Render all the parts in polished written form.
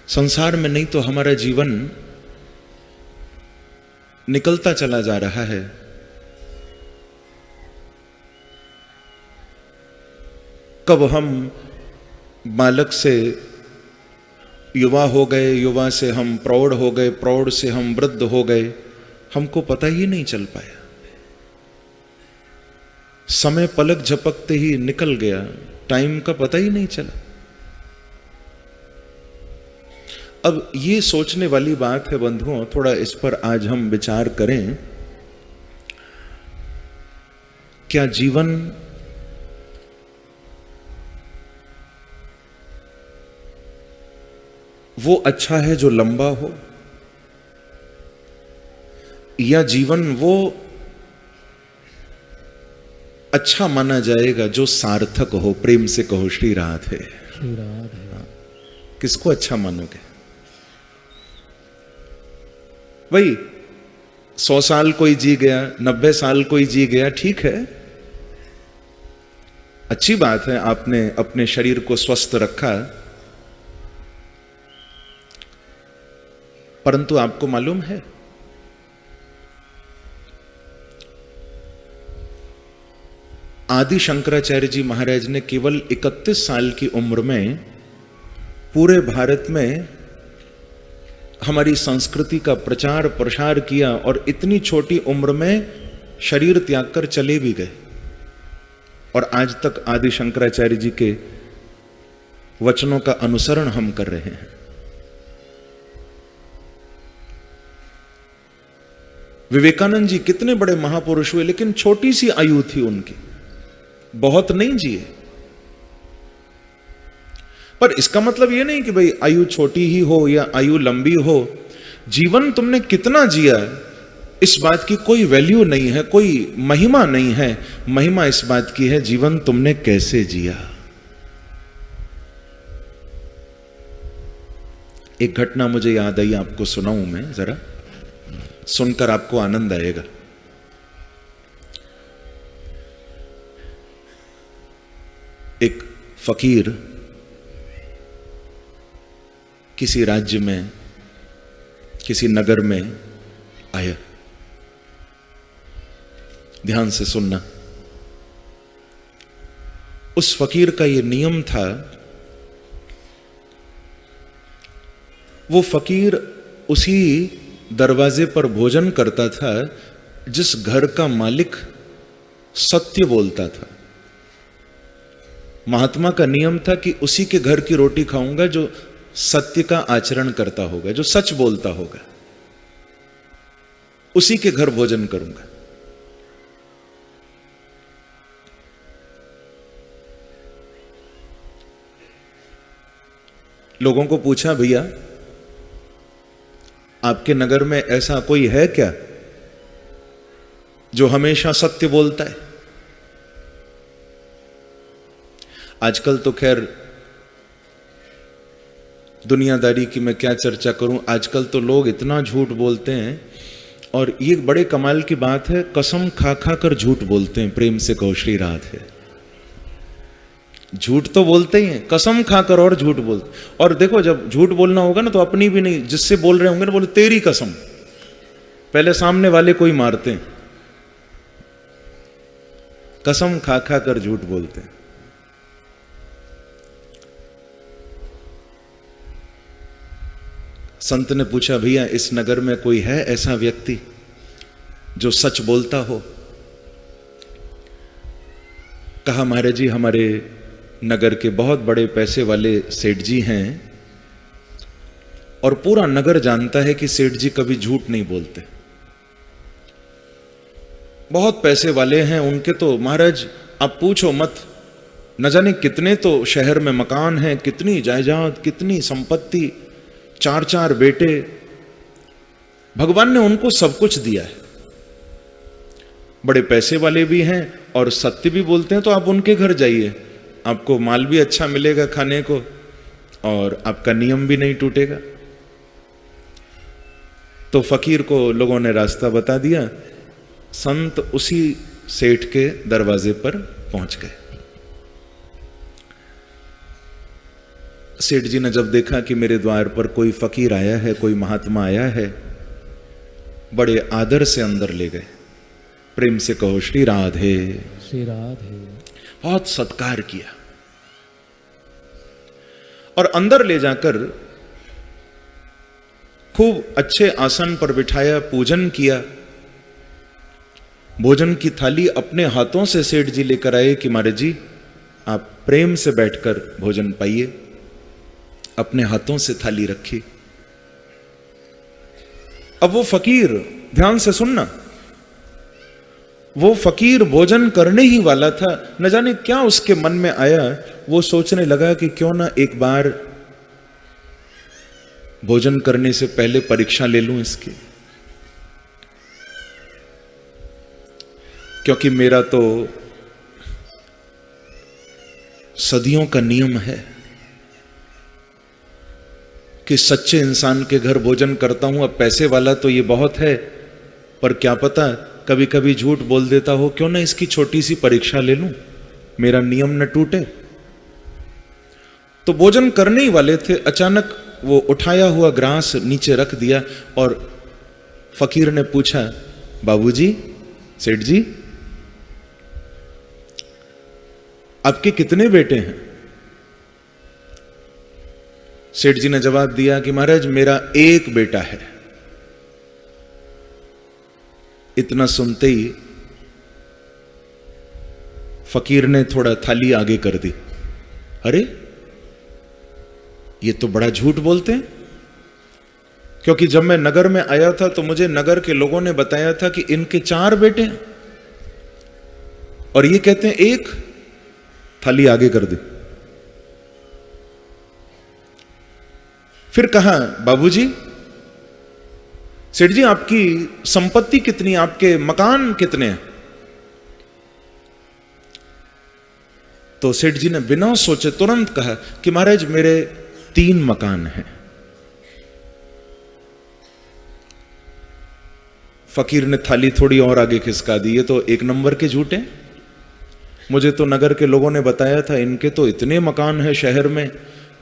संसार में नहीं तो हमारा जीवन निकलता चला जा रहा है। कब हम बालक से युवा हो गए, युवा से हम प्रौढ़ हो गए, प्रौढ़ से हम वृद्ध हो गए, हमको पता ही नहीं चल पाया। समय पलक झपकते ही निकल गया, टाइम का पता ही नहीं चला। अब ये सोचने वाली बात है बंधुओं, थोड़ा इस पर आज हम विचार करें। क्या जीवन वो अच्छा है जो लंबा हो, या जीवन वो अच्छा माना जाएगा जो सार्थक हो? प्रेम से कहो श्री राधे। श्री राधे। किसको अच्छा मानोगे? भाई 100 साल कोई जी गया, 90 साल कोई जी गया, ठीक है, अच्छी बात है, आपने अपने शरीर को स्वस्थ रखा। परंतु आपको मालूम है आदि शंकराचार्य जी महाराज ने केवल 31 साल की उम्र में पूरे भारत में हमारी संस्कृति का प्रचार प्रसार किया, और इतनी छोटी उम्र में शरीर त्याग कर चले भी गए। और आज तक आदि शंकराचार्य जी के वचनों का अनुसरण हम कर रहे हैं। विवेकानंद जी कितने बड़े महापुरुष हुए, लेकिन छोटी सी आयु थी उनकी, बहुत नहीं जिए। पर इसका मतलब यह नहीं कि भाई आयु छोटी ही हो या आयु लंबी हो। जीवन तुमने कितना जिया इस बात की कोई वैल्यू नहीं है, कोई महिमा नहीं है। महिमा इस बात की है जीवन तुमने कैसे जिया। एक घटना मुझे याद आई, आपको सुनाऊं मैं, जरा सुनकर आपको आनंद आएगा। एक फकीर किसी राज्य में, किसी नगर में आया। ध्यान से सुनना। उस फकीर का यह नियम था, वो फकीर उसी दरवाजे पर भोजन करता था जिस घर का मालिक सत्य बोलता था। महात्मा का नियम था कि उसी के घर की रोटी खाऊंगा जो सत्य का आचरण करता होगा, जो सच बोलता होगा, उसी के घर भोजन करूंगा। लोगों को पूछा, भैया आपके नगर में ऐसा कोई है क्या जो हमेशा सत्य बोलता है? आजकल तो खैर दुनियादारी की मैं क्या चर्चा करूं, आजकल तो लोग इतना झूठ बोलते हैं, और ये बड़े कमाल की बात है, कसम खा खा कर झूठ बोलते हैं। प्रेम से कहो श्री राधे। झूठ तो बोलते ही हैं, कसम खाकर और झूठ बोलते। और देखो जब झूठ बोलना होगा ना तो अपनी भी नहीं, जिससे बोल रहे होंगे ना, बोले तेरी कसम, पहले सामने वाले को ही मारते हैं। कसम खा खा कर झूठ बोलते हैं। संत ने पूछा, भैया इस नगर में कोई है ऐसा व्यक्ति जो सच बोलता हो? कहा, महाराज जी हमारे नगर के बहुत बड़े पैसे वाले सेठ जी हैं, और पूरा नगर जानता है कि सेठ जी कभी झूठ नहीं बोलते। बहुत पैसे वाले हैं उनके, तो महाराज आप पूछो मत, न जाने कितने तो शहर में मकान हैं, कितनी जायदाद, कितनी संपत्ति, 4-4 बेटे, भगवान ने उनको सब कुछ दिया है। बड़े पैसे वाले भी हैं और सत्य भी बोलते हैं, तो आप उनके घर जाइए, आपको माल भी अच्छा मिलेगा खाने को, और आपका नियम भी नहीं टूटेगा। तो फकीर को लोगों ने रास्ता बता दिया। संत उसी सेठ के दरवाजे पर पहुंच गए। सेठ जी ने जब देखा कि मेरे द्वार पर कोई फकीर आया है, कोई महात्मा आया है, बड़े आदर से अंदर ले गए। प्रेम से कहो श्री राधे, श्री राधे। बहुत सत्कार किया और अंदर ले जाकर खूब अच्छे आसन पर बिठाया, पूजन किया। भोजन की थाली अपने हाथों से सेठ जी लेकर आए कि महाराज जी आप प्रेम से बैठकर भोजन पाइए। अपने हाथों से थाली रखी। अब वो फकीर, ध्यान से सुनना, वो फकीर भोजन करने ही वाला था। न जाने क्या उसके मन में आया, वो सोचने लगा कि क्यों ना एक बार भोजन करने से पहले परीक्षा ले लूं इसकी, क्योंकि मेरा तो सदियों का नियम है कि सच्चे इंसान के घर भोजन करता हूं। अब पैसे वाला तो ये बहुत है, पर क्या पता कभी कभी झूठ बोल देता हो, क्यों ना इसकी छोटी सी परीक्षा ले लूं, मेरा नियम न टूटे। तो भोजन करने ही वाले थे, अचानक वो उठाया हुआ ग्रास नीचे रख दिया और फकीर ने पूछा, बाबूजी, सेठ जी, आपके कितने बेटे हैं? सेठ जी ने जवाब दिया कि महाराज मेरा एक बेटा है। इतना सुनते ही फकीर ने थोड़ा थाली आगे कर दी। अरे ये तो बड़ा झूठ बोलते हैं, क्योंकि जब मैं नगर में आया था तो मुझे नगर के लोगों ने बताया था कि इनके 4 बेटे हैं और ये कहते हैं एक। थाली आगे कर दी। फिर कहा, बाबूजी, सेठ जी आपकी संपत्ति कितनी, आपके मकान कितने हैं? तो सेठ जी ने बिना सोचे तुरंत कहा कि महाराज मेरे 3 मकान हैं। फकीर ने थाली थोड़ी और आगे खिसका दी। ये तो 1 नंबर के झूठ हैं। मुझे तो नगर के लोगों ने बताया था इनके तो इतने मकान हैं शहर में,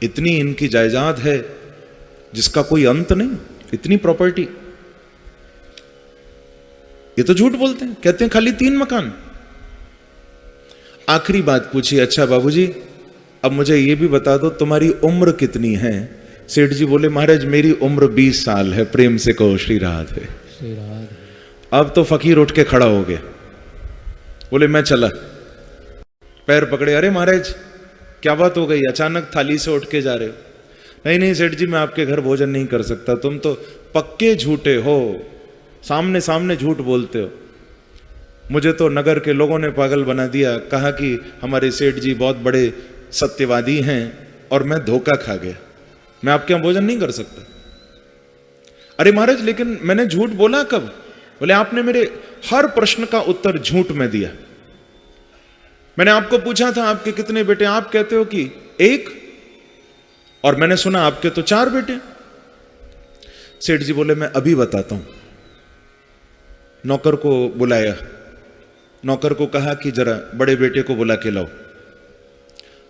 इतनी इनकी जायदाद है जिसका कोई अंत नहीं, इतनी प्रॉपर्टी। ये तो झूठ बोलते हैं, कहते हैं खाली 3 मकान। आखिरी बात पूछी, अच्छा बाबूजी अब मुझे ये भी बता दो तुम्हारी उम्र कितनी है? सेठ जी बोले, महाराज मेरी उम्र 20 साल है। प्रेम से कहो श्री राधे, श्री राधे। अब तो फकीर उठ के खड़ा हो गया, बोले मैं चला। पैर पकड़े, अरे महाराज क्या बात हो गई, अचानक थाली से उठ के जा रहे हो? नहीं नहीं सेठ जी मैं आपके घर भोजन नहीं कर सकता, तुम तो पक्के झूठे हो, सामने सामने झूठ बोलते हो। मुझे तो नगर के लोगों ने पागल बना दिया, कहा कि हमारे सेठ जी बहुत बड़े सत्यवादी हैं और मैं धोखा खा गया, मैं आपके यहां भोजन नहीं कर सकता। अरे महाराज लेकिन मैंने झूठ बोला कब? बोले आपने मेरे हर प्रश्न का उत्तर झूठ में दिया। मैंने आपको पूछा था आपके कितने बेटे, आप कहते हो कि 1, और मैंने सुना आपके तो 4 बेटे। सेठ जी बोले मैं अभी बताता हूं। नौकर को बुलाया, नौकर को कहा कि जरा बड़े बेटे को बुला के लाओ।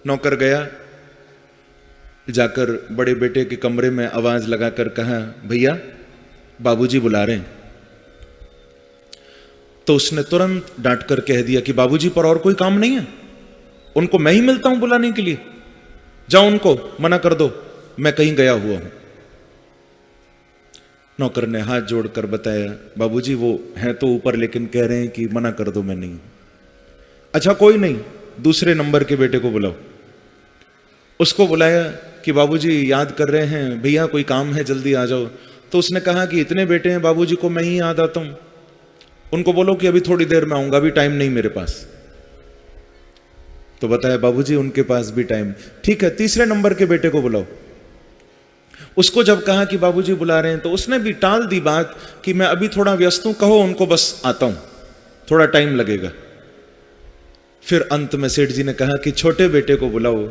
नौकर गया, जाकर बड़े बेटे के कमरे में आवाज लगाकर कहा, भैया बाबूजी बुला रहे हैं। तो उसने तुरंत डांट कर कह दिया कि बाबूजी पर और कोई काम नहीं है, उनको मैं ही मिलता हूं बुलाने के लिए, जाओ उनको मना कर दो, मैं कहीं गया हुआ हूं। नौकर ने हाथ जोड़कर बताया, बाबूजी वो हैं तो ऊपर लेकिन कह रहे हैं कि मना कर दो, मैं नहीं। अच्छा कोई नहीं, दूसरे नंबर के बेटे को बुलाओ। उसको बुलाया कि बाबूजी याद कर रहे हैं, भैया कोई काम है जल्दी आ जाओ। तो उसने कहा कि इतने बेटे हैं बाबूजी को मैं ही याद आता हूं, उनको बोलो कि अभी थोड़ी देर में आऊंगा, अभी टाइम नहीं मेरे पास। तो बताया बाबूजी उनके पास भी टाइम, ठीक है तीसरे नंबर के बेटे को बुलाओ। उसको जब कहा कि बाबूजी बुला रहे हैं तो उसने भी टाल दी बात कि मैं अभी थोड़ा व्यस्त हूं, कहो उनको बस आता हूं, थोड़ा टाइम लगेगा। फिर अंत में सेठ जी ने कहा कि छोटे बेटे को बुलाओ।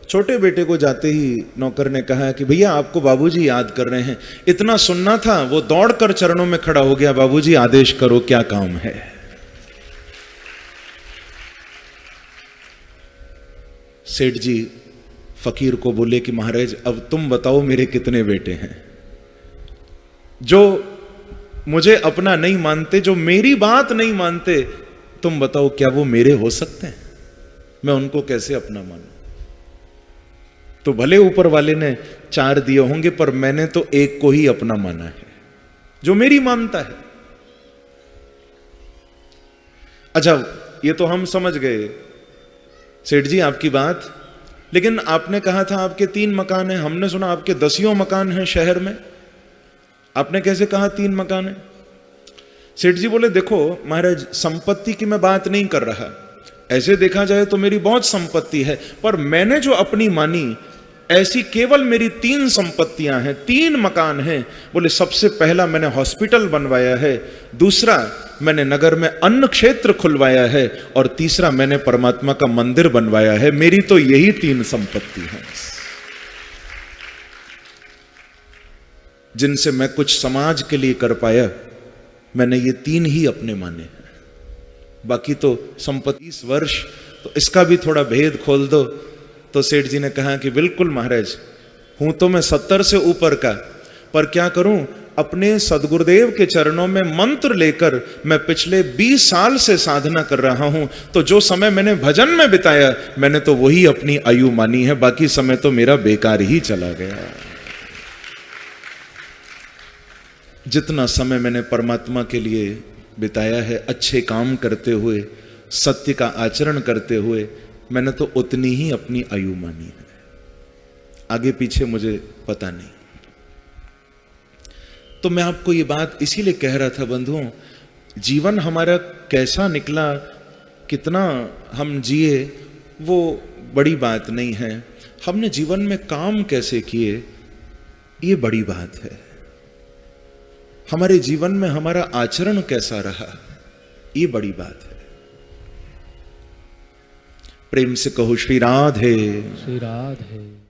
छोटे बेटे को जाते ही नौकर ने कहा कि भैया आपको बाबूजी याद कर रहे हैं। इतना सुनना था, वो दौड़कर चरणों में खड़ा हो गया, बाबूजी आदेश करो क्या काम है। सेठ जी फकीर को बोले कि महाराज अब तुम बताओ मेरे कितने बेटे हैं। जो मुझे अपना नहीं मानते, जो मेरी बात नहीं मानते, तुम बताओ क्या वो मेरे हो सकते हैं? मैं उनको कैसे अपना मानूं? तो भले ऊपर वाले ने 4 दिए होंगे, पर मैंने तो एक को ही अपना माना है, जो मेरी मानता है। अच्छा, ये तो हम समझ गए सेठ जी आपकी बात, लेकिन आपने कहा था आपके 3 मकान हैं, हमने सुना आपके 10 मकान हैं शहर में। आपने कैसे कहा 3 मकान हैं? सेठ जी बोले देखो महाराज, संपत्ति की मैं बात नहीं कर रहा, ऐसे देखा जाए तो मेरी बहुत संपत्ति है, पर मैंने जो अपनी मानी ऐसी केवल मेरी 3 संपत्तियां हैं, 3 मकान हैं। बोले सबसे पहला मैंने हॉस्पिटल बनवाया है, दूसरा मैंने नगर में अन्न क्षेत्र खुलवाया है, और तीसरा मैंने परमात्मा का मंदिर बनवाया है। मेरी तो यही 3 संपत्ति है जिनसे मैं कुछ समाज के लिए कर पाया। मैंने ये 3 ही अपने माने हैं, बाकी तो संपत्ति 30 वर्ष, तो इसका भी थोड़ा भेद खोल दो। तो सेठ जी ने कहा कि बिल्कुल महाराज, हूं तो मैं 70 से ऊपर का, पर क्या करूं, अपने सदगुरुदेव के चरणों में मंत्र लेकर मैं पिछले 20 साल से साधना कर रहा हूं। तो जो समय मैंने भजन में बिताया, मैंने तो वही अपनी आयु मानी है, बाकी समय तो मेरा बेकार ही चला गया। जितना समय मैंने परमात्मा के लिए बिताया है अच्छे काम करते हुए, सत्य का आचरण करते हुए, मैंने तो उतनी ही अपनी आयु मानी है, आगे पीछे मुझे पता नहीं। तो मैं आपको ये बात इसीलिए कह रहा था बंधुओं, जीवन हमारा कैसा निकला, कितना हम जिए, वो बड़ी बात नहीं है। हमने जीवन में काम कैसे किए, ये बड़ी बात है। हमारे जीवन में हमारा आचरण कैसा रहा, ये बड़ी बात है। प्रेम से कहो श्री राधे। श्री राधे।